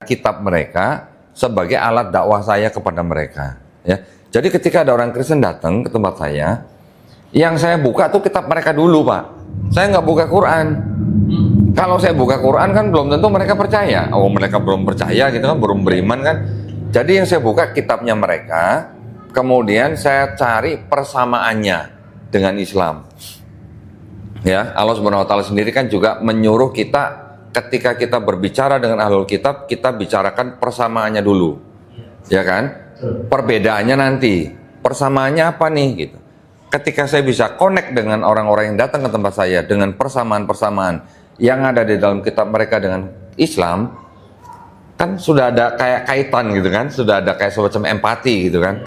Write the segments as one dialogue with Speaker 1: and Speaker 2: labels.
Speaker 1: kitab mereka sebagai alat dakwah saya kepada mereka. Ya, jadi ketika ada orang Kristen datang ke tempat saya, yang saya buka tuh kitab mereka dulu, Pak. Saya nggak buka Quran. Kalau saya buka Quran kan belum tentu mereka percaya. Oh, mereka belum percaya gitu kan, belum beriman kan. Jadi yang saya buka kitabnya mereka, kemudian saya cari persamaannya dengan Islam. Ya, Allah Subhanahu wa taala sendiri kan juga menyuruh kita ketika kita berbicara dengan ahlul kitab, kita bicarakan persamaannya dulu. Ya kan? Perbedaannya nanti. Persamaannya apa nih gitu. Ketika saya bisa connect dengan orang-orang yang datang ke tempat saya dengan persamaan-persamaan yang ada di dalam kitab mereka dengan Islam, kan sudah ada kayak kaitan gitu kan, sudah ada kayak semacam empati gitu kan.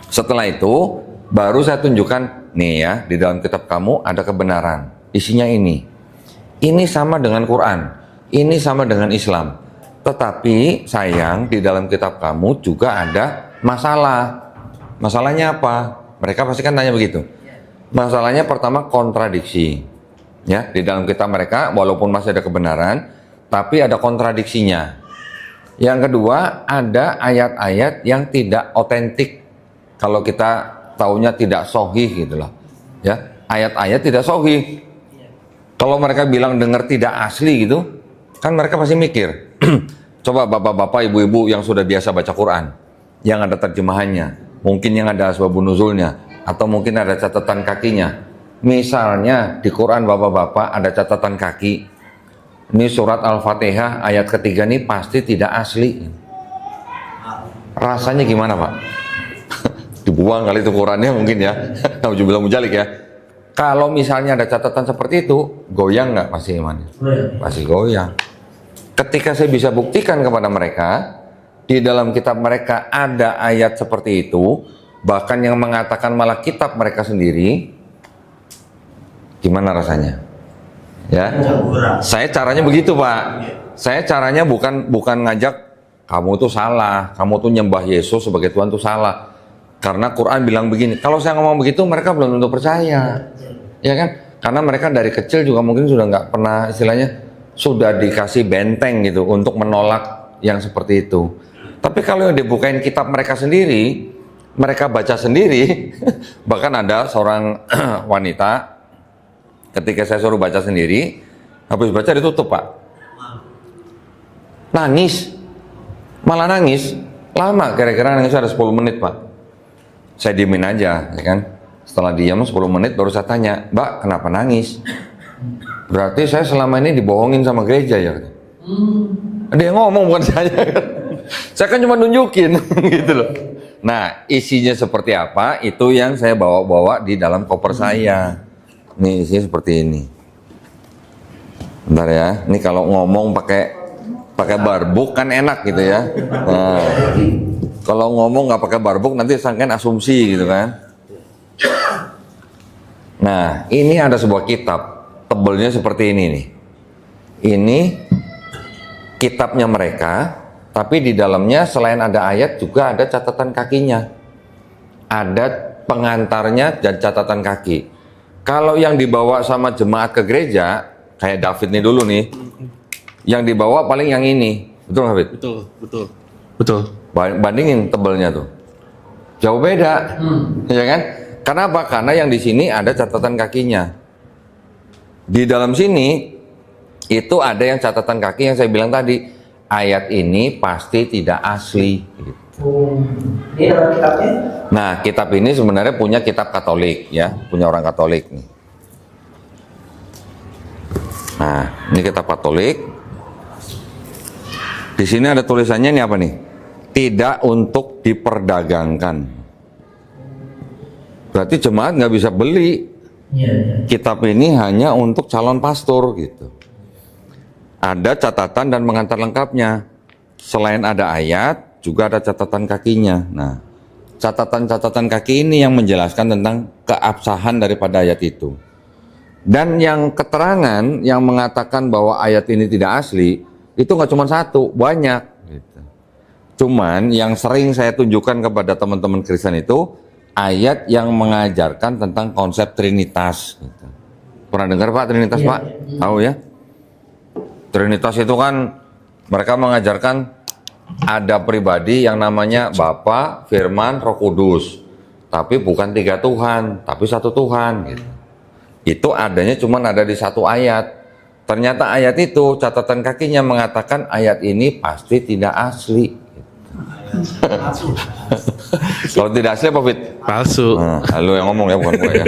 Speaker 1: Setelah itu baru saya tunjukkan nih ya, di dalam kitab kamu ada kebenaran, isinya ini sama dengan Quran, ini sama dengan Islam, tetapi sayang di dalam kitab kamu juga ada masalah. Masalahnya apa? Mereka pasti kan tanya begitu. Masalahnya pertama kontradiksi. Ya, di dalam kitab mereka walaupun masih ada kebenaran, tapi ada kontradiksinya. Yang kedua, ada ayat-ayat yang tidak otentik. Kalau kita taunya tidak sahih gitu loh. Ya, ayat-ayat tidak sahih. Kalau mereka bilang dengar tidak asli gitu, kan mereka pasti mikir. Coba bapak-bapak, ibu-ibu yang sudah biasa baca Quran, yang ada terjemahannya, mungkin yang ada asbabun nuzulnya, atau mungkin ada catatan kakinya. Misalnya di Quran bapak-bapak ada catatan kaki. Ini surat Al-Fatihah ayat ketiga nih pasti tidak asli. Rasanya gimana, Pak? Dibuang kali itu Qurannya mungkin ya. Nauzubillah mujalik ya. Kalau misalnya ada catatan seperti itu, goyang nggak pasti imannya? Pasti goyang. Ketika saya bisa buktikan kepada mereka, di dalam kitab mereka ada ayat seperti itu, bahkan yang mengatakan malah kitab mereka sendiri, gimana rasanya? Ya, saya caranya begitu, Pak. Saya caranya bukan ngajak kamu tuh salah, kamu tuh nyembah Yesus sebagai Tuhan tuh salah. Karena Quran bilang begini. Kalau saya ngomong begitu, mereka belum tentu percaya, ya kan? Karena mereka dari kecil juga mungkin sudah nggak pernah, istilahnya sudah dikasih benteng gitu untuk menolak yang seperti itu. Tapi kalau yang dibukain kitab mereka sendiri, mereka baca sendiri, bahkan ada seorang wanita, ketika saya suruh baca sendiri, habis baca ditutup, Pak. Nangis, malah nangis, lama, kira-kira nangis ada 10 menit, Pak. Saya diemin aja, ya kan. Setelah diam 10 menit baru saya tanya, Mbak, kenapa nangis? Berarti saya selama ini dibohongin sama gereja ya? Dia ngomong bukan saya. Saya kan cuma nunjukin gitu loh. Nah, isinya seperti apa itu yang saya bawa-bawa di dalam koper saya. Nih isinya seperti ini. Bentar ya. Ini kalau ngomong pakai barbuk kan enak gitu ya. Nah, kalau ngomong nggak pakai barbuk nanti sangkain asumsi gitu kan. Nah, ini ada sebuah kitab, tebelnya seperti ini nih. Ini kitabnya mereka, tapi di dalamnya selain ada ayat juga ada catatan kakinya. Ada pengantarnya dan catatan kaki. Kalau yang dibawa sama jemaat ke gereja, kayak David nih dulu nih, yang dibawa paling yang ini, betul David? Betul. Bandingin tebelnya tuh, jauh beda, ya kan? Kenapa? Karena yang di sini ada catatan kakinya. Di dalam sini itu ada yang catatan kaki yang saya bilang tadi. Ayat ini pasti tidak asli. Gitu.
Speaker 2: Ini dalam kitabnya?
Speaker 1: Nah, kitab ini sebenarnya punya kitab Katolik, ya, punya orang Katolik. Nih. Nah, ini kitab Katolik. Di sini ada tulisannya ini apa nih? Tidak untuk diperdagangkan. Berarti jemaat nggak bisa beli. Kitab ini hanya untuk calon pastor gitu. Ada catatan dan pengantar lengkapnya. Selain ada ayat, juga ada catatan kakinya. Nah, catatan-catatan kaki ini yang menjelaskan tentang keabsahan daripada ayat itu. Dan yang keterangan yang mengatakan bahwa ayat ini tidak asli, itu nggak cuma satu, banyak. Gitu. Cuman yang sering saya tunjukkan kepada teman-teman Kristen itu, ayat yang mengajarkan tentang konsep Trinitas. Gitu. Pernah dengar Pak Trinitas, Pak? Tahu ya? Trinitas itu kan Mereka mengajarkan ada pribadi yang namanya Bapa, Firman, Roh Kudus. Tapi bukan 3 Tuhan, tapi 1 Tuhan gitu. Itu adanya cuma ada di 1 ayat. Ternyata ayat itu catatan kakinya mengatakan ayat ini pasti tidak asli. Kalau tidak asli apa Fit?
Speaker 3: Palsu.
Speaker 1: Nah, lu yang ngomong ya bukan gue ya.